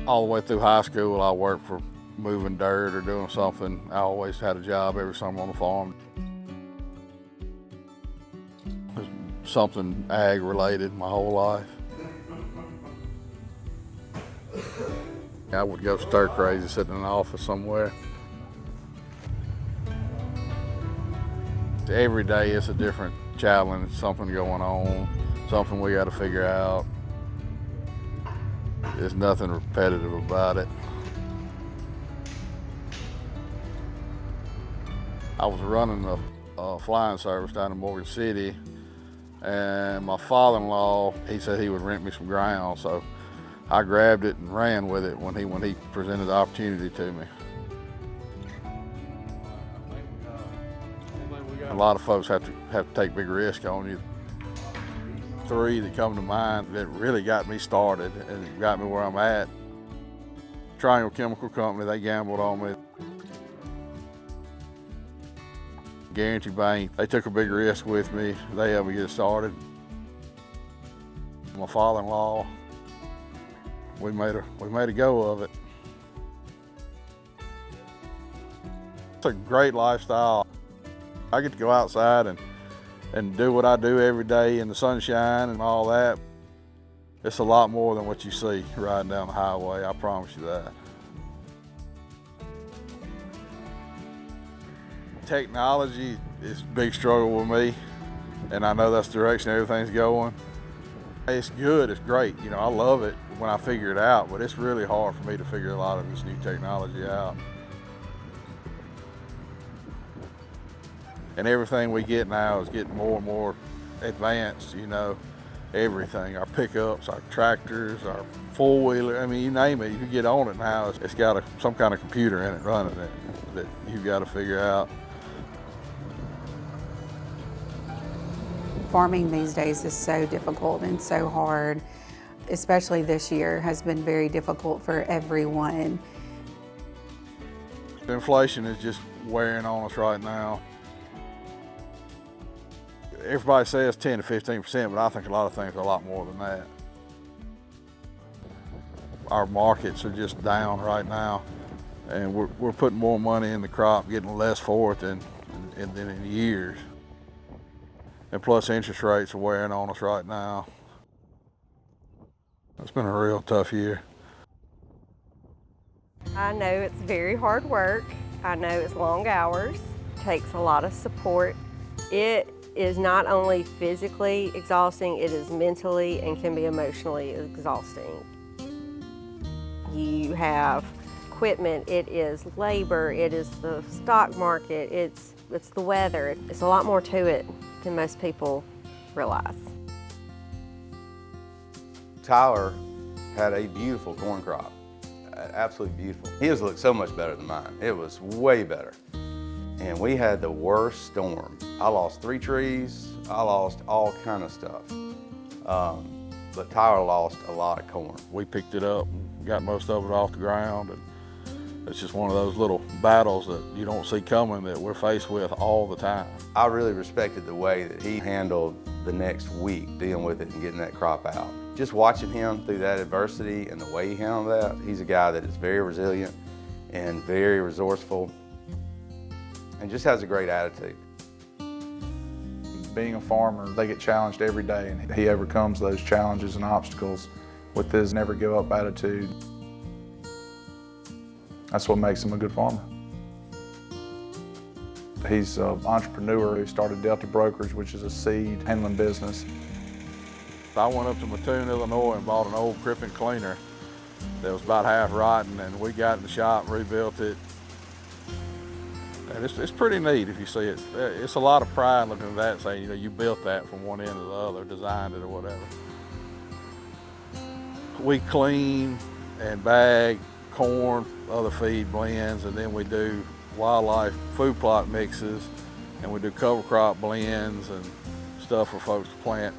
All the way through high school, I worked for moving dirt or doing something. I always had a job every summer on the farm. It was something ag related my whole life. I would go stir crazy sitting in an office somewhere. Every day it's a different challenge, something going on, something we got to figure out. There's nothing repetitive about it. I was running a flying service down in Morgan City, and my father-in-law, he said he would rent me some ground, so I grabbed it and ran with it when he presented the opportunity to me. A lot of folks have to take big risks on you. Three that come to mind that really got me started and got me where I'm at. Triangle Chemical Company, they gambled on me. Guarantee Bank, they took a big risk with me. They helped me get started. My father-in-law, we made a go of it. It's a great lifestyle. I get to go outside and do what I do every day in the sunshine and all that. It's a lot more than what you see riding down the highway, I promise you that. Technology is a big struggle with me, and I know that's the direction everything's going. It's good, it's great, you know, I love it when I figure it out, but it's really hard for me to figure a lot of this new technology out. And everything we get now is getting more and more advanced, you know, everything. Our pickups, our tractors, our four-wheeler, I mean, you name it, you get on it now, it's got some kind of computer in it running it that you've got to figure out. Farming these days is so difficult and so hard, especially this year has been very difficult for everyone. Inflation is just wearing on us right now. Everybody says 10 to 15%, but I think a lot of things are a lot more than that. Our markets are just down right now, and we're putting more money in the crop, getting less for it than in years. And plus interest rates are wearing on us right now. It's been a real tough year. I know it's very hard work. I know it's long hours, takes a lot of support. It is not only physically exhausting, it is mentally and can be emotionally exhausting. You have equipment, it is labor, it is the stock market, it's the weather. It's a lot more to it than most people realize. Tyler had a beautiful corn crop, absolutely beautiful. His looked so much better than mine. It was way better. And we had the worst storm. I lost 3 trees, I lost all kind of stuff. But Tyler lost a lot of corn. We picked it up and got most of it off the ground, and it's just one of those little battles that you don't see coming that we're faced with all the time. I really respected the way that he handled the next week, dealing with it and getting that crop out. Just watching him through that adversity and the way he handled that, he's a guy that is very resilient and very resourceful, and just has a great attitude. Being a farmer, they get challenged every day, and he overcomes those challenges and obstacles with his never give up attitude. That's what makes him a good farmer. He's an entrepreneur who started Delta Brokerage, which is a seed handling business. I went up to Mattoon, Illinois and bought an old Crippen cleaner that was about half rotten, and we got in the shop, rebuilt it. And it's pretty neat if you see it. It's a lot of pride looking at that, saying, you know, you built that from one end to the other, designed it or whatever. We clean and bag corn, other feed blends, and then we do wildlife food plot mixes, and we do cover crop blends and stuff for folks to plant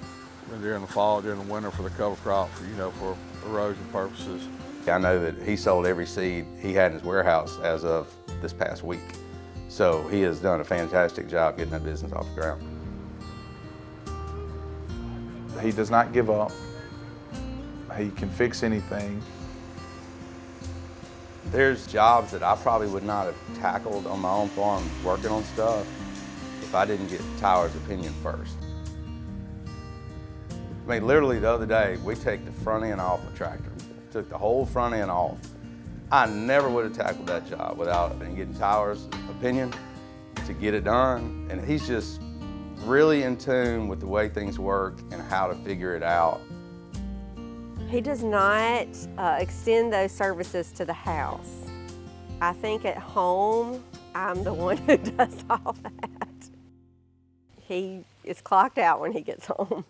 during the fall, during the winter for the cover crop, for, you know, for erosion purposes. I know that he sold every seed he had in his warehouse as of this past week. So he has done a fantastic job getting that business off the ground. He does not give up. He can fix anything. There's jobs that I probably would not have tackled on my own farm working on stuff if I didn't get Tyler's opinion first. I mean, literally the other day, we take the front end off a tractor. Took the whole front end off. I never would have tackled that job without getting Tyler's opinion to get it done. And he's just really in tune with the way things work and how to figure it out. He does not extend those services to the house. I think at home, I'm the one who does all that. He is clocked out when he gets home.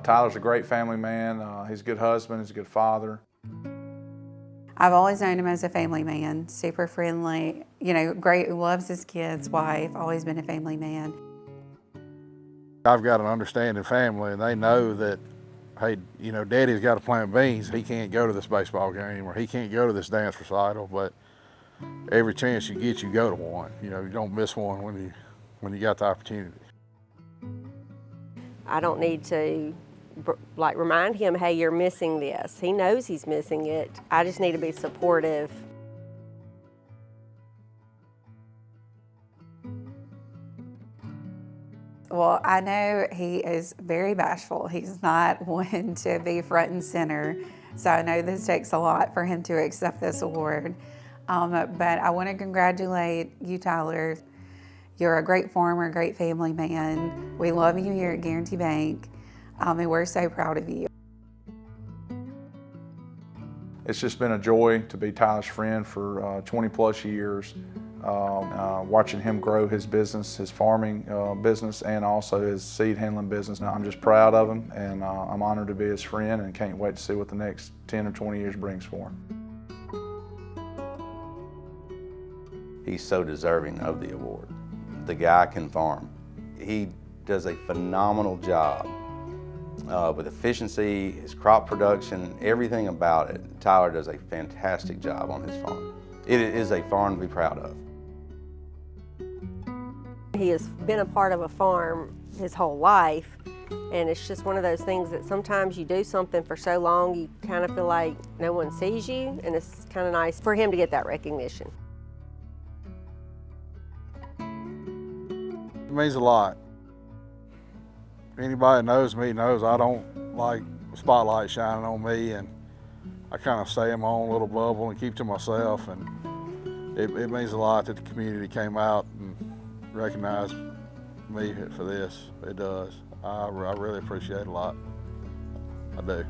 Tyler's a great family man. He's a good husband, he's a good father. I've always known him as a family man, super friendly, you know, great, loves his kids, wife, always been a family man. I've got an understanding family, and they know that, hey, you know, Daddy's got to plant beans. He can't go to this baseball game anymore. He can't go to this dance recital, but every chance you get, you go to one. You know, you don't miss one when you got the opportunity. I don't need to like remind him, hey, you're missing this. He knows he's missing it. I just need to be supportive. Well, I know he is very bashful. He's not one to be front and center. So I know this takes a lot for him to accept this award. But I want to congratulate you, Tyler. You're a great farmer, great family man. We love you here at Guarantee Bank, and we're so proud of you. It's just been a joy to be Tyler's friend for 20 plus years. Watching him grow his business, his farming business, and also his seed handling business. Now, I'm just proud of him, and I'm honored to be his friend, and can't wait to see what the next 10 or 20 years brings for him. He's so deserving of the award. The guy can farm. He does a phenomenal job with efficiency, his crop production, everything about it. Tyler does a fantastic job on his farm. It is a farm to be proud of. He has been a part of a farm his whole life, and it's just one of those things that sometimes you do something for so long, you kind of feel like no one sees you, and it's kind of nice for him to get that recognition. It means a lot. Anybody that knows me knows I don't like the spotlight shining on me, and I kind of stay in my own little bubble and keep to myself, and it means a lot that the community came out and recognized me for this. It does. I really appreciate it a lot. I do.